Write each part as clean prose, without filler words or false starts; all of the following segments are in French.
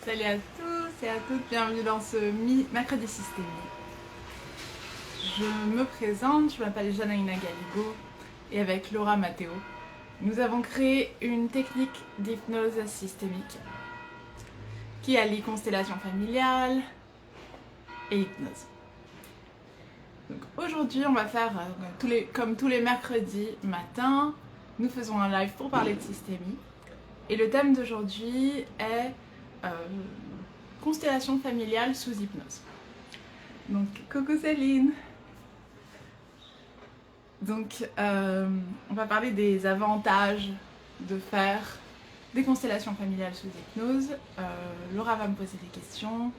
Salut à tous et à toutes, bienvenue dans ce mercredi systémique. Je me présente, je m'appelle Janaïna Galigo et avec Laura Matteo, nous avons créé une technique d'hypnose systémique qui allie constellation familiale et hypnose. Donc aujourd'hui, on va faire, comme tous les mercredis matins, nous faisons un live pour parler de systémie. Et le thème d'aujourd'hui est constellation familiale sous hypnose. Donc, coucou Céline. Donc, on va parler des avantages de faire des constellations familiales sous hypnose. Laura va me poser des questions.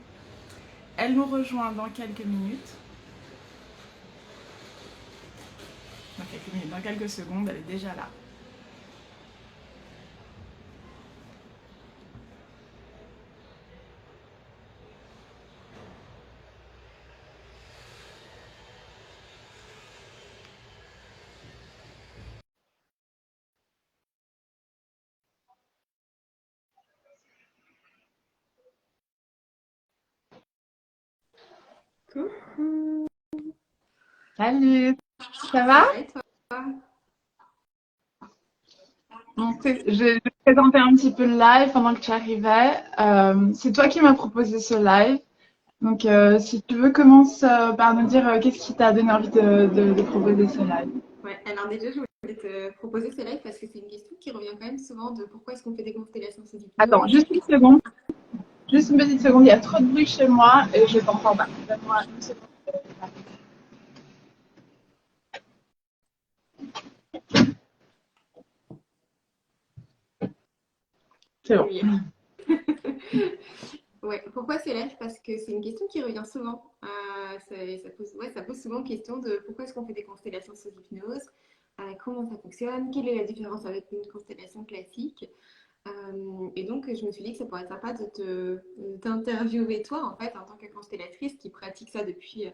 Elle nous rejoint dans quelques minutes. Dans quelques secondes, elle est déjà là. Coucou. Salut, ça va? Et toi? Donc, je vais te présenter un petit peu le live pendant que tu arrivais. C'est toi qui m'as proposé ce live. Donc, si tu veux, commence par nous dire qu'est-ce qui t'a donné envie de proposer ce live. Ouais, alors déjà, je voulais te proposer ce live parce que c'est une question qui revient quand même souvent de pourquoi est-ce qu'on fait des constellations sous Attends, hypnose. juste une seconde. Juste une petite seconde. Il y a trop de bruit chez moi et je t'entends pas. Donne-moi une seconde. C'est bon. Oui. Ouais, pourquoi ce live? Parce que c'est une question qui revient souvent. Ça pose souvent question de pourquoi est-ce qu'on fait des constellations sous hypnose, comment ça fonctionne, quelle est la différence avec une constellation classique. Et donc, je me suis dit que ça pourrait être sympa de t'interviewer toi, en fait, en tant que constellatrice qui pratique ça depuis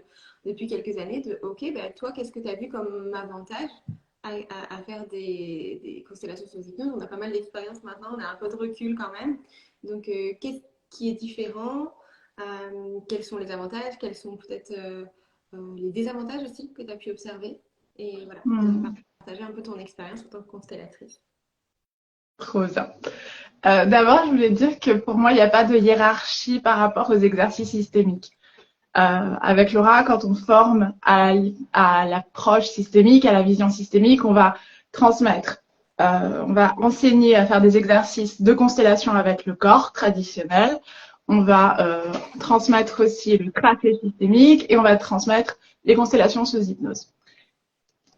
quelques années, OK, bah, toi, qu'est-ce que tu as vu comme avantage à faire des constellations sous hypnose? On a pas mal d'expérience maintenant, on a un peu de recul quand même. Donc, qu'est-ce qui est différent? Quels sont les avantages? Quels sont peut-être les désavantages aussi que tu as pu observer? Et voilà, partager un peu ton expérience en tant que constellatrice. Trop bien. D'abord, je voulais dire que pour moi, il n'y a pas de hiérarchie par rapport aux exercices systémiques. Avec Laura, quand on forme à l'approche systémique, à la vision systémique, on va transmettre, on va enseigner à faire des exercices de constellation avec le corps traditionnel. On va transmettre aussi le tracé systémique et on va transmettre les constellations sous hypnose.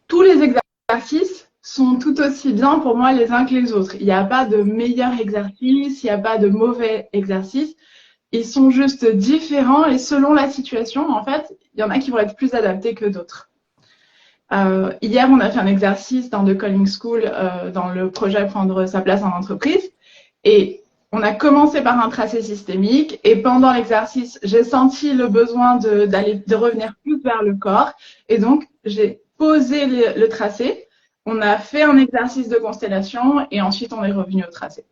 Tous les exercices sont tout aussi bien pour moi les uns que les autres. Il n'y a pas de meilleur exercice, il n'y a pas de mauvais exercice. Ils sont juste différents et selon la situation, en fait, il y en a qui vont être plus adaptés que d'autres. Hier, on a fait un exercice dans The Calling School, dans le projet Prendre sa place en entreprise. Et on a commencé par un tracé systémique. Et pendant l'exercice, j'ai senti le besoin de revenir plus vers le corps. Et donc, j'ai posé le tracé. On a fait un exercice de constellation et ensuite, on est revenu au tracé.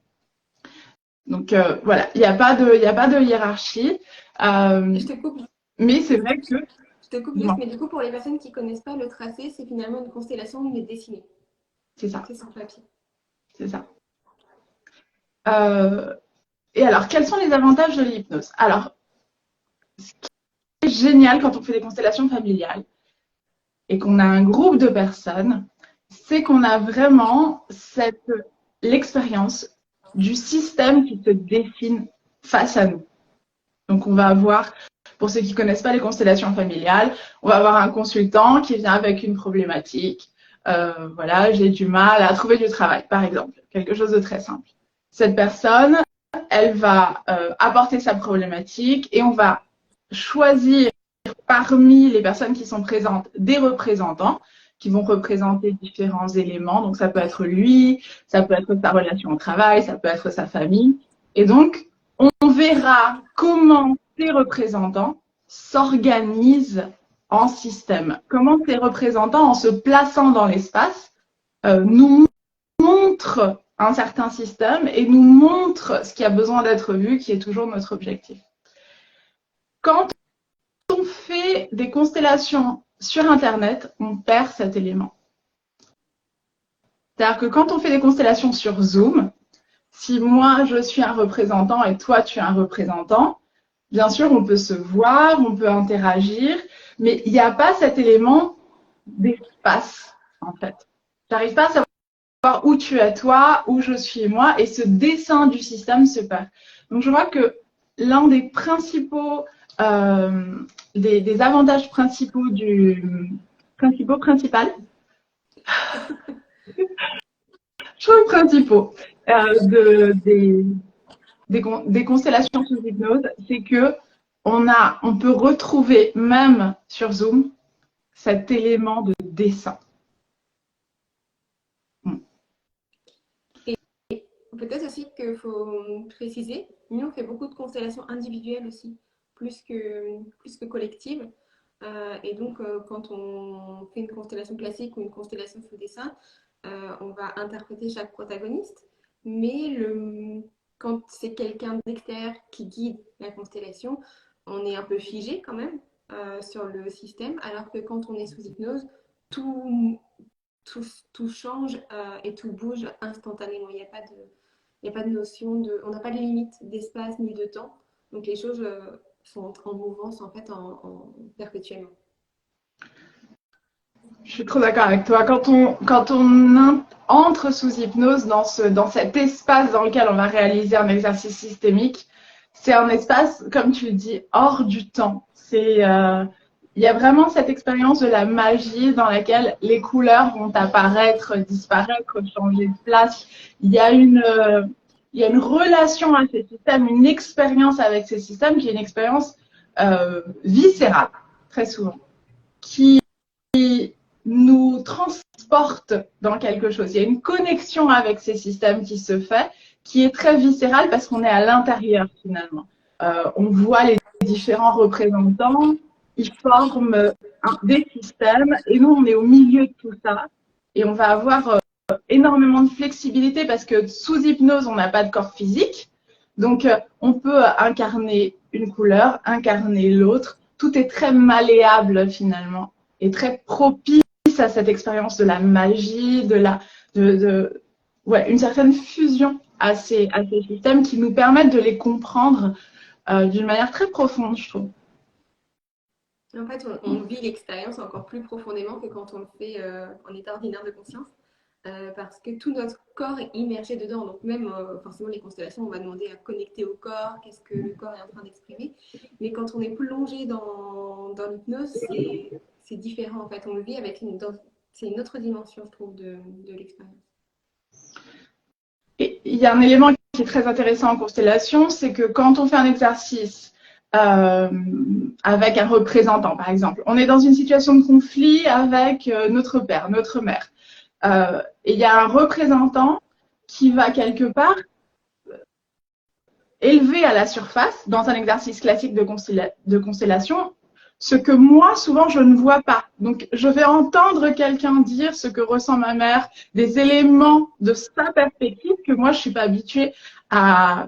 Donc voilà, il n'y a pas de hiérarchie. Je te coupe. Mais c'est vrai que. Je te coupe juste, mais du coup, pour les personnes qui ne connaissent pas le tracé, c'est finalement une constellation mais dessinée. C'est ça. C'est sans papier. C'est ça. Et alors, quels sont les avantages de l'hypnose? Alors, ce qui est génial quand on fait des constellations familiales et qu'on a un groupe de personnes, c'est qu'on a vraiment l'expérience du système qui se dessine face à nous. Donc, on va avoir, pour ceux qui ne connaissent pas les constellations familiales, on va avoir un consultant qui vient avec une problématique. Voilà, j'ai du mal à trouver du travail, par exemple. Quelque chose de très simple. Cette personne, elle va apporter sa problématique et on va choisir parmi les personnes qui sont présentes des représentants qui vont représenter différents éléments. Donc, ça peut être lui, ça peut être sa relation au travail, ça peut être sa famille. Et donc, on verra comment ces représentants s'organisent en système. Comment ces représentants, en se plaçant dans l'espace, nous montrent un certain système et nous montre ce qui a besoin d'être vu, qui est toujours notre objectif. Quand on fait des constellations sur Internet, on perd cet élément. C'est-à-dire que quand on fait des constellations sur Zoom, si moi je suis un représentant et toi tu es un représentant, bien sûr on peut se voir, on peut interagir, mais il n'y a pas cet élément d'espace en fait. J'arrive pas à savoir où tu es toi, où je suis moi, et ce dessin du système se perd. Donc je vois que l'un des principaux, des avantages principaux principal, choses principaux des constellations sous hypnose, c'est que on peut retrouver même sur Zoom cet élément de dessin. Et peut-être aussi qu'il faut préciser, nous on fait beaucoup de constellations individuelles aussi, plus que collectives. Et donc quand on fait une constellation classique ou une constellation sous dessin, on va interpréter chaque protagoniste, mais quand c'est quelqu'un d'extérieur qui guide la constellation, on est un peu figé quand même sur le système, alors que quand on est sous hypnose, tout, tout change et tout bouge instantanément. Il n'y a pas de notion de... On n'a pas de limite d'espace ni de temps. Donc les choses sont en mouvance en fait perpétuellement. Je suis trop d'accord avec toi. Quand on entre sous hypnose dans cet espace dans lequel on va réaliser un exercice systémique, c'est un espace, comme tu le dis, hors du temps. Il y a vraiment cette expérience de la magie dans laquelle les couleurs vont apparaître, disparaître, changer de place. Il y a une relation à ces systèmes, une expérience avec ces systèmes qui est une expérience viscérale, très souvent, qui nous transporte dans quelque chose. Il y a une connexion avec ces systèmes qui se fait, qui est très viscérale parce qu'on est à l'intérieur finalement. On voit les différents représentants, ils forment des systèmes et nous on est au milieu de tout ça et on va avoir énormément de flexibilité parce que sous hypnose on n'a pas de corps physique, donc on peut incarner une couleur, incarner l'autre, tout est très malléable finalement et très propice à cette expérience de la magie, une certaine fusion à ces systèmes qui nous permettent de les comprendre d'une manière très profonde, je trouve. En fait, on vit l'expérience encore plus profondément que quand on le fait en état ordinaire de conscience, parce que tout notre corps est immergé dedans. Donc même, forcément, les constellations, on va demander à connecter au corps, qu'est-ce que le corps est en train d'exprimer. Mais quand on est plongé dans l'hypnose, c'est différent. En fait, on le vit avec c'est une autre dimension, je trouve, de l'expérience. Et il y a un élément qui est très intéressant en constellation, c'est que quand on fait un exercice avec un représentant, par exemple, on est dans une situation de conflit avec notre père, notre mère. Et il y a un représentant qui va quelque part élever à la surface, dans un exercice classique de constellation, ce que moi, souvent, je ne vois pas. Donc, je vais entendre quelqu'un dire ce que ressent ma mère, des éléments de sa perspective que moi, je ne suis pas habituée à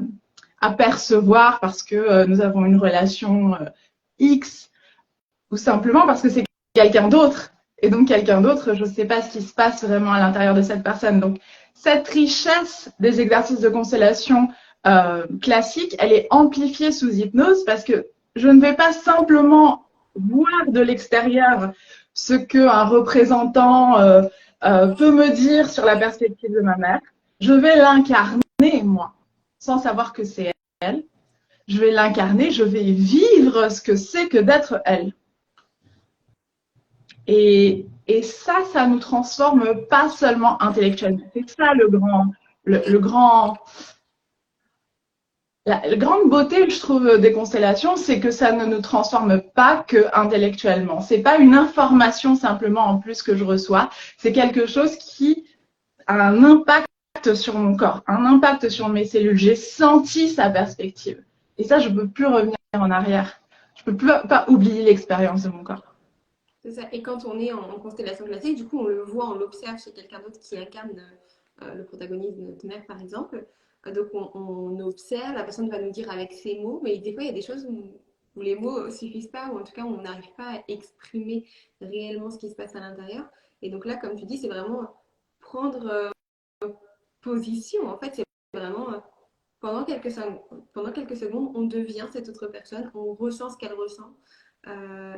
percevoir parce que nous avons une relation X ou simplement parce que c'est quelqu'un d'autre. Et donc, quelqu'un d'autre, je ne sais pas ce qui se passe vraiment à l'intérieur de cette personne. Donc, cette richesse des exercices de constellation classique, elle est amplifiée sous hypnose parce que je ne vais pas simplement voir de l'extérieur ce qu'un représentant peut me dire sur la perspective de ma mère. Je vais l'incarner, moi, sans savoir que c'est elle. Je vais l'incarner, je vais vivre ce que c'est que d'être elle. Et ça nous transforme pas seulement intellectuellement. C'est ça la grande beauté, je trouve, des constellations, c'est que ça ne nous transforme pas que intellectuellement. C'est pas une information simplement en plus que je reçois. C'est quelque chose qui a un impact sur mon corps, un impact sur mes cellules. J'ai senti sa perspective. Et ça, je peux plus revenir en arrière. Je peux plus pas oublier l'expérience de mon corps. C'est ça. Et quand on est en constellation classique, du coup, on le voit, on l'observe chez quelqu'un d'autre qui incarne le protagoniste de notre mère par exemple. Donc on observe, la personne va nous dire avec ses mots, mais des fois il y a des choses où les mots suffisent pas, ou en tout cas on n'arrive pas à exprimer réellement ce qui se passe à l'intérieur. Et donc là, comme tu dis, c'est vraiment prendre position. En fait, c'est vraiment pendant quelques secondes, on devient cette autre personne, on ressent ce qu'elle ressent.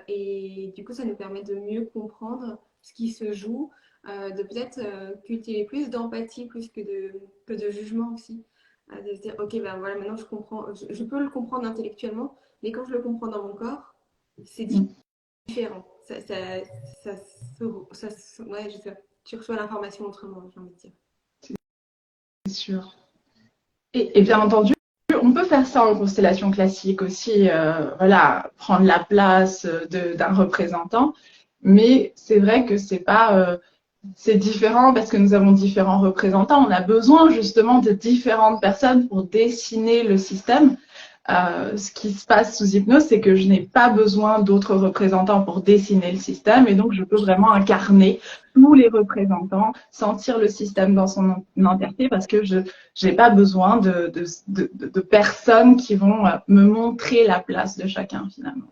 Et du coup, ça nous permet de mieux comprendre ce qui se joue, de peut-être cultiver plus d'empathie plus que de jugement aussi. De se dire, ok, ben voilà, maintenant je comprends, je peux le comprendre intellectuellement, mais quand je le comprends dans mon corps, c'est différent. Ouais, je sais, tu reçois l'information autrement, j'ai envie de dire. C'est sûr. Et bien entendu, on peut faire ça en constellation classique aussi, voilà, prendre la place d'un représentant. Mais c'est vrai que c'est différent parce que nous avons différents représentants. On a besoin justement de différentes personnes pour dessiner le système. Ce qui se passe sous hypnose, c'est que je n'ai pas besoin d'autres représentants pour dessiner le système et donc je peux vraiment incarner tous les représentants, sentir le système dans son entièreté parce que je n'ai pas besoin de personnes qui vont me montrer la place de chacun finalement.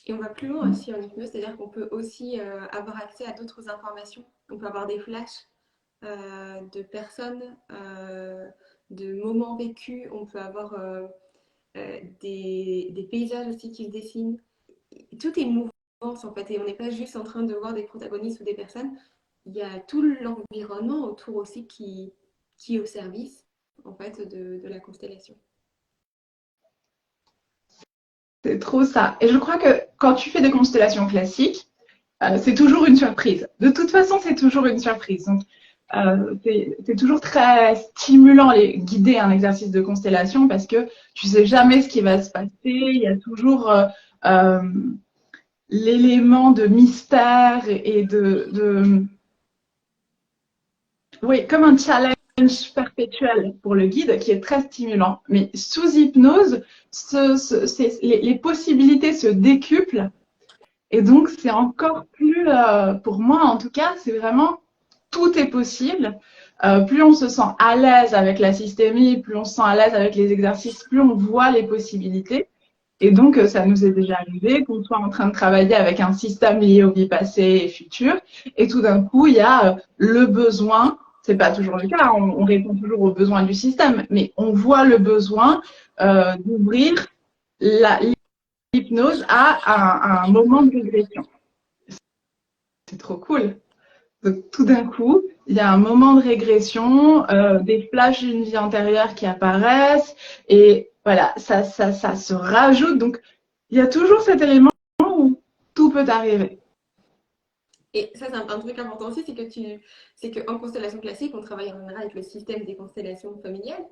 Et on va plus loin aussi en hypnose, c'est-à-dire qu'on peut aussi avoir accès à d'autres informations. On peut avoir des flashs de personnes, de moments vécus. On peut avoir des paysages aussi qui se dessinent. Tout est mouvance en fait, et on n'est pas juste en train de voir des protagonistes ou des personnes. Il y a tout l'environnement autour aussi qui est au service en fait de la constellation. C'est trop ça. Et je crois que quand tu fais des constellations classiques, c'est toujours une surprise. De toute façon, c'est toujours une surprise. Donc, c'est toujours très stimulant guider un exercice de constellation parce que tu sais jamais ce qui va se passer. Il y a toujours euh, l'élément de mystère et oui, comme un challenge perpétuel pour le guide qui est très stimulant. Mais sous hypnose, les possibilités se décuplent et donc c'est encore plus, pour moi en tout cas, c'est vraiment tout est possible. Plus on se sent à l'aise avec la systémie, plus on se sent à l'aise avec les exercices, plus on voit les possibilités. Et donc, ça nous est déjà arrivé qu'on soit en train de travailler avec un système lié aux vies passées et futures, et tout d'un coup, il y a le besoin. C'est pas toujours le cas, on répond toujours aux besoins du système, mais on voit le besoin d'ouvrir l'hypnose à un moment de régression. C'est trop cool. Donc, tout d'un coup, il y a un moment de régression, des flashs d'une vie antérieure qui apparaissent, et voilà, ça se rajoute. Donc, il y a toujours cet élément où tout peut arriver. Et ça, c'est un truc important aussi, c'est qu'en constellation classique, on travaille en général avec le système des constellations familiales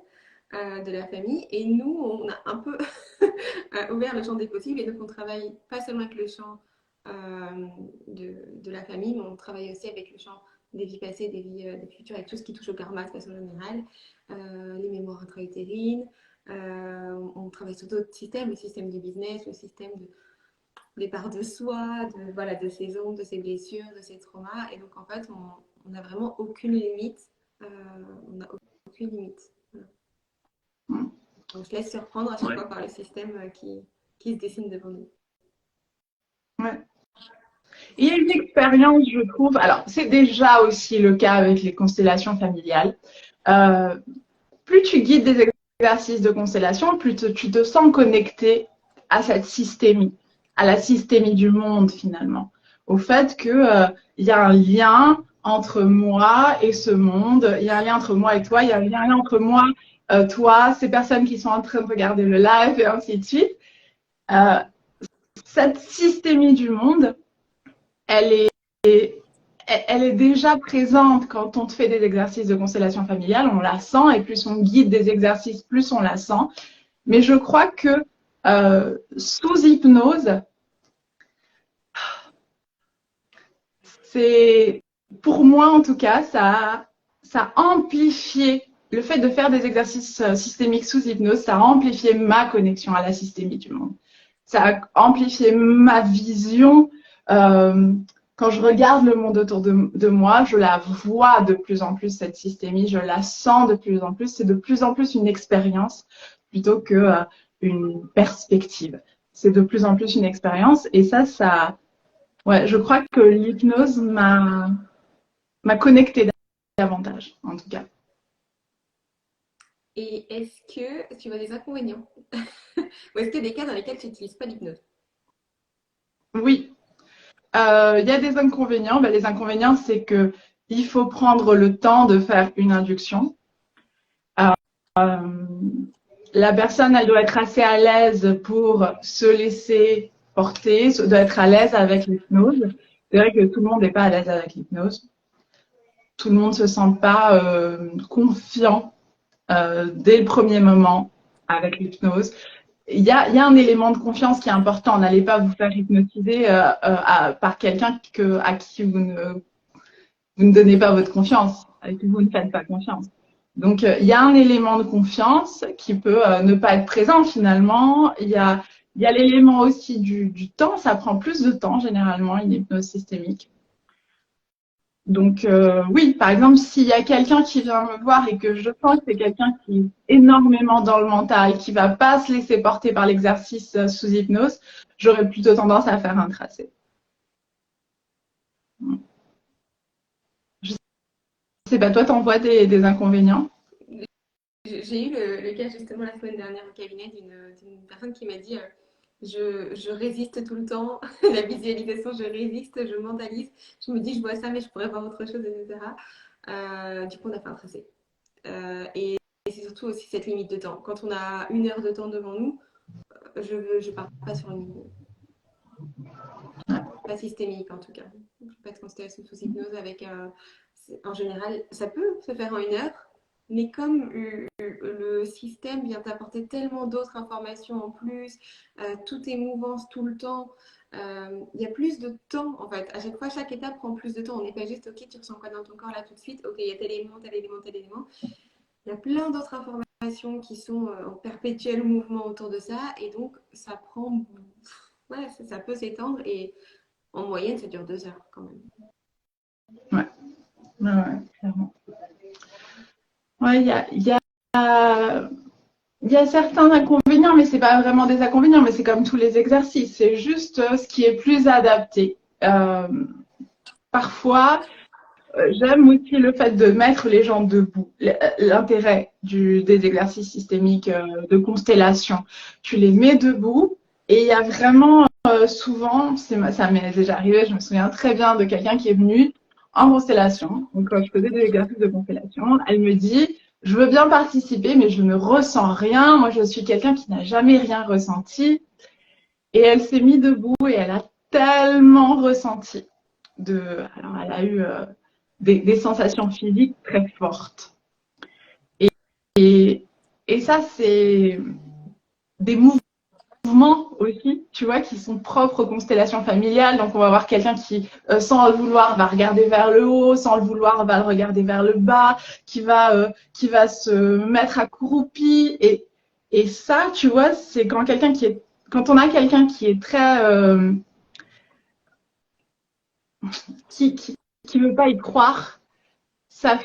de la famille. Et nous, on a un peu ouvert le champ des possibles. Et donc, on travaille pas seulement avec le champ de la famille, mais on travaille aussi avec le champ des vies passées, des vies futures, avec tout ce qui touche au karma de façon générale, les mémoires intra-utérines. On travaille sur d'autres systèmes, le système du business, le système des parts de soi, voilà, de ses ombres, de ses blessures, de ses traumas. Et donc, en fait, on n'a vraiment aucune limite. On n'a aucune limite. Voilà. On se laisse surprendre à chaque fois par le système qui se dessine devant nous. Ouais. Il y a une expérience, je trouve. Alors, c'est déjà aussi le cas avec les constellations familiales. Plus tu guides des exercices de constellation, plus tu te sens connecté à cette systémie, à la systémie du monde finalement, au fait que il y a un lien entre moi et ce monde, il y a un lien entre moi et toi, il y a un lien entre moi, toi, ces personnes qui sont en train de regarder le live et ainsi de suite. Cette systémie du monde, elle est déjà présente quand on fait des exercices de constellation familiale, on la sent, et plus on guide des exercices, plus on la sent. Mais je crois que sous hypnose, c'est, pour moi en tout cas, ça a amplifié le fait de faire des exercices systémiques sous hypnose, ça a amplifié ma connexion à la systémie du monde. Ça a amplifié ma vision quand je regarde le monde autour de moi, je la vois de plus en plus, cette systémie, je la sens de plus en plus. C'est de plus en plus une expérience plutôt que une perspective. C'est de plus en plus une expérience. Et ça, ouais, je crois que l'hypnose m'a connecté davantage, en tout cas. Et est-ce que tu vois des inconvénients? Ou est-ce qu'il y a des cas dans lesquels tu n'utilises pas l'hypnose? Oui, il y a des inconvénients. Ben, les inconvénients, c'est que il faut prendre le temps de faire une induction. Euh, la personne, elle doit être assez à l'aise pour se laisser porter, doit être à l'aise avec l'hypnose. C'est vrai que tout le monde n'est pas à l'aise avec l'hypnose. Tout le monde se sent pas confiant dès le premier moment avec l'hypnose. Il y a un élément de confiance qui est important. N'allez pas vous faire hypnotiser par quelqu'un à qui vous ne donnez pas votre confiance, à qui vous ne faites pas confiance. Donc, il y a un élément de confiance qui peut ne pas être présent finalement. Il y a l'élément aussi du temps. Ça prend plus de temps généralement, une hypnose systémique. Donc, oui, par exemple, s'il y a quelqu'un qui vient me voir et que je sens que c'est quelqu'un qui est énormément dans le mental, qui va pas se laisser porter par l'exercice sous hypnose, j'aurais plutôt tendance à faire un tracé. Je sais pas, toi, t'en vois des inconvénients? J'ai eu le cas justement la semaine dernière au cabinet d'une personne qui m'a dit je résiste tout le temps, la visualisation, je résiste, je mentalise, je me dis je vois ça mais je pourrais voir autre chose, etc. Du coup, on a fait un tracé. Et c'est surtout aussi cette limite de temps. Quand on a 1 heure de temps devant nous, je pars pas sur une pas systémique en tout cas. Je fais pas de constellation sous hypnose avec en général, ça peut se faire en 1 heure, mais comme le système vient t'apporter tellement d'autres informations en plus, tout est mouvance tout le temps, il y a plus de temps en fait. À chaque fois, chaque étape prend plus de temps. On n'est pas juste, ok, tu ressens quoi dans ton corps là tout de suite, ok, il y a tel élément, tel élément, tel élément. Il y a plein d'autres informations qui sont en perpétuel mouvement autour de ça, et donc ça prend, ouais, ça peut s'étendre, et en moyenne, ça dure 2 heures quand même. Ouais, ouais, clairement. Ouais, il y a certains inconvénients, mais c'est pas vraiment des inconvénients, mais c'est comme tous les exercices. C'est juste ce qui est plus adapté. Parfois, j'aime aussi le fait de mettre les gens debout. L'intérêt des exercices systémiques de constellation. Tu les mets debout et il y a vraiment souvent, ça m'est déjà arrivé, je me souviens très bien de quelqu'un qui est venu en constellation. Donc, quand je faisais des exercices de constellation, elle me dit, je veux bien participer, mais je ne ressens rien. Moi, je suis quelqu'un qui n'a jamais rien ressenti. Et elle s'est mise debout et elle a tellement ressenti. Alors, elle a eu des sensations physiques très fortes. Et, et ça, c'est des mouvements aussi, tu vois, qui sont propres aux constellations familiales. Donc, on va voir quelqu'un qui, sans le vouloir, va regarder vers le haut, sans le vouloir, va le regarder vers le bas, qui va se mettre accroupi. Et ça, tu vois, c'est quand on a quelqu'un qui est très, qui veut pas y croire, ça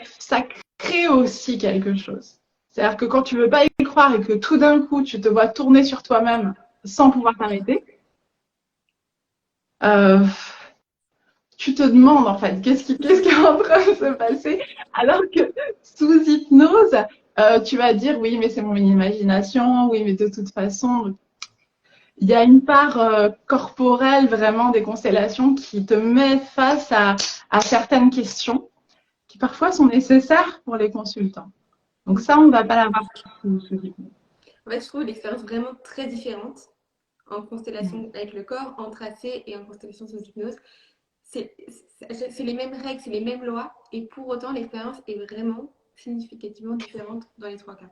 crée aussi quelque chose. C'est-à-dire que quand tu veux pas y croire et que tout d'un coup, tu te vois tourner sur toi-même sans pouvoir t'arrêter, euh, tu te demandes en fait qu'est-ce qui est en train de se passer, alors que sous hypnose, tu vas dire oui, mais c'est mon imagination, oui, mais de toute façon, il y a une part corporelle vraiment des constellations qui te met face à certaines questions qui parfois sont nécessaires pour les consultants. Donc ça, on ne va pas l'avoir sous hypnose. En fait, je trouve l'expérience vraiment très différente en constellation avec le corps, en tracé et en constellation sous hypnose. C'est les mêmes règles, c'est les mêmes lois, et pour autant, l'expérience est vraiment significativement différente dans les 3 cas.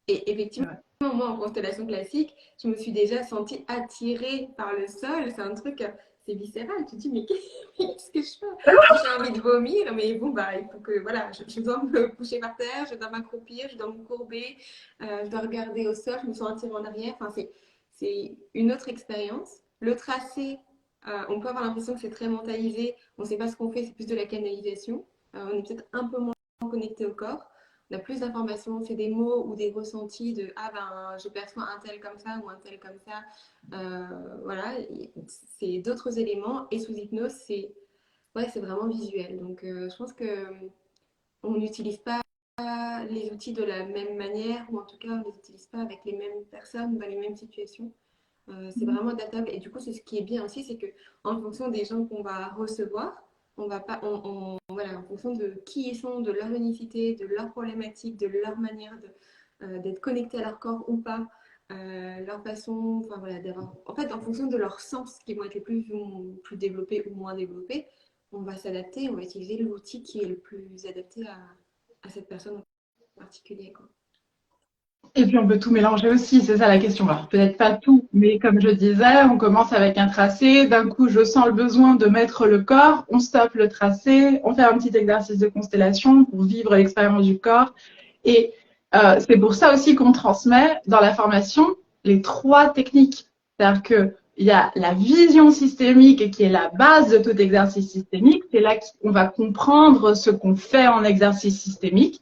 Et effectivement, moi, en constellation classique, je me suis déjà sentie attirée par le sol. C'est un truc, c'est viscéral. Tu te dis, mais qu'est-ce que je fais? J'ai envie de vomir, mais bon, bah, il faut que, voilà, je dois me coucher par terre, je dois m'accroupir, je dois me courber, je dois regarder au sol, je me sens attirée en arrière. Enfin, c'est une autre expérience. Le tracé, On peut avoir l'impression que c'est très mentalisé, on ne sait pas ce qu'on fait, c'est plus de la canalisation. On est peut-être un peu moins connecté au corps. On a plus d'informations, c'est des mots ou des ressentis de ah ben je perçois un tel comme ça ou un tel comme ça. Voilà, c'est d'autres éléments. Et sous hypnose, c'est vraiment visuel. Donc je pense que on n'utilise pas les outils de la même manière, ou en tout cas on ne les utilise pas avec les mêmes personnes dans les mêmes situations. C'est vraiment adaptable. Et du coup, c'est ce qui est bien aussi, c'est que en fonction des gens qu'on va recevoir, on va pas, voilà, en fonction de qui ils sont, de leur unicité, de leur problématique, de leur manière d'être connectés à leur corps ou pas, leur façon, enfin voilà, d'avoir, en fait, en fonction de leurs sens qui vont être les plus développés ou moins développés, on va s'adapter, on va utiliser l'outil qui est le plus adapté à cette personne en particulier, quoi. Et puis on peut tout mélanger aussi, c'est ça la question. Alors peut-être pas tout, mais comme je disais, on commence avec un tracé. D'un coup, je sens le besoin de mettre le corps. On stoppe le tracé, on fait un petit exercice de constellation pour vivre l'expérience du corps. Et c'est pour ça aussi qu'on transmet dans la formation les 3 techniques. C'est-à-dire que il y a la vision systémique qui est la base de tout exercice systémique. C'est là qu'on va comprendre ce qu'on fait en exercice systémique.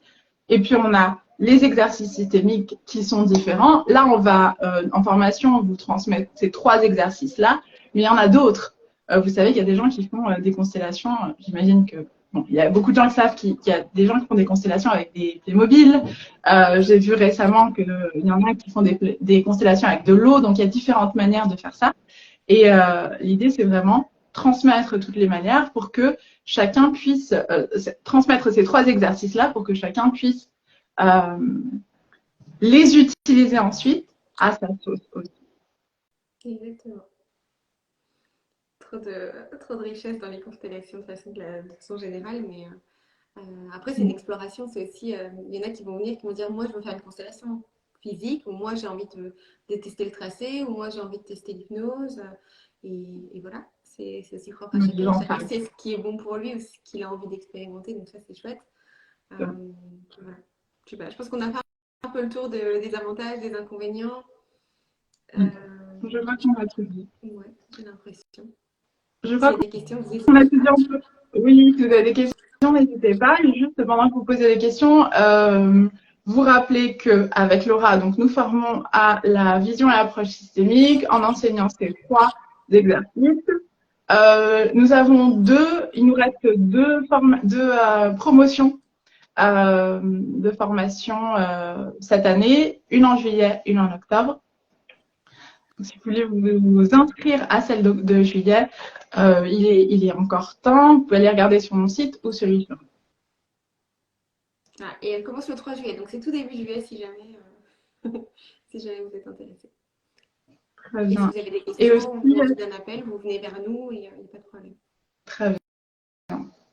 Et puis on a les exercices systémiques qui sont différents. Là, on va, en formation, on vous transmet ces 3 exercices-là, mais il y en a d'autres. Vous savez qu'il y a des gens qui font des constellations. J'imagine que, bon, il y a beaucoup de gens qui savent qu'il y a des gens qui font des constellations avec des mobiles. J'ai vu récemment qu'il y en a qui font des constellations avec de l'eau. Donc, il y a différentes manières de faire ça. Et l'idée, c'est vraiment transmettre toutes les manières pour que chacun puisse transmettre ces 3 exercices-là pour que chacun puisse les utiliser ensuite à sa sauce aussi. Exactement. Trop de richesse dans les constellations de façon générale, mais après, c'est une exploration. C'est aussi, il y en a qui vont venir, qui vont dire, moi, je veux faire une constellation physique, ou moi, j'ai envie de tester le tracé, ou moi, j'ai envie de tester l'hypnose. Et voilà, c'est aussi propre à chacun. Chacun sait ce qui est bon pour lui ou ce qu'il a envie d'expérimenter. Donc ça, c'est chouette. Voilà. Je sais pas, je pense qu'on a fait un peu le tour des avantages, des inconvénients. Je vois qu'on a tout dit. Ouais, j'ai l'impression. Je S'il y vois a des questions, vous qu'on a n'hésitez tout dit pas. un peu. Oui, si vous avez des questions, n'hésitez pas. Et juste pendant que vous posez des questions, vous rappelez qu'avec Laura, donc nous formons à la vision et approche systémique en enseignant ces 3 exercices. Nous avons il nous reste deux promotions de formation cette année, une en juillet, une en octobre. Donc, si vous voulez vous inscrire à celle de juillet, il est encore temps. Vous pouvez aller regarder sur mon site ou sur YouTube. Ah, et elle commence le 3 juillet, donc c'est tout début juillet si jamais, si jamais vous êtes intéressé. Très Et si bien. vous avez des Et questions, aussi, vous lancez un appel, vous venez vers nous et il n'y a pas de problème. très bien.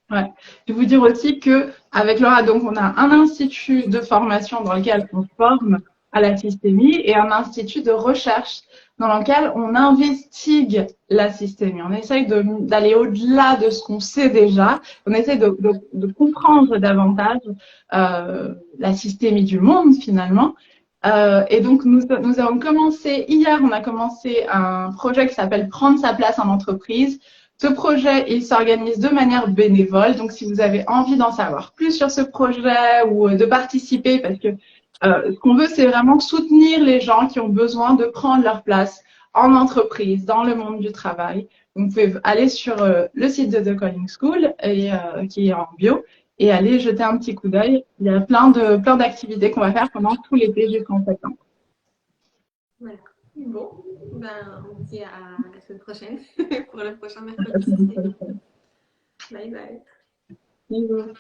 Ouais. Je vais vous dire aussi qu'avec Laura, donc, on a un institut de formation dans lequel on forme à la systémie et un institut de recherche dans lequel on investigue la systémie. On essaye d'aller au-delà de ce qu'on sait déjà. On essaye de comprendre davantage la systémie du monde finalement. Et donc, nous avons commencé, hier, on a commencé un projet qui s'appelle Prendre sa place en entreprise. Ce projet, il s'organise de manière bénévole. Donc, si vous avez envie d'en savoir plus sur ce projet ou de participer, parce que ce qu'on veut, c'est vraiment soutenir les gens qui ont besoin de prendre leur place en entreprise, dans le monde du travail. Donc, vous pouvez aller sur le site de The Calling School, qui est en bio, et aller jeter un petit coup d'œil. Il y a plein d'activités qu'on va faire pendant tout l'été jusqu'en septembre. Voilà. Bon, ben, on se dit à la semaine prochaine pour le prochain mercredi. Bye bye. Bisous.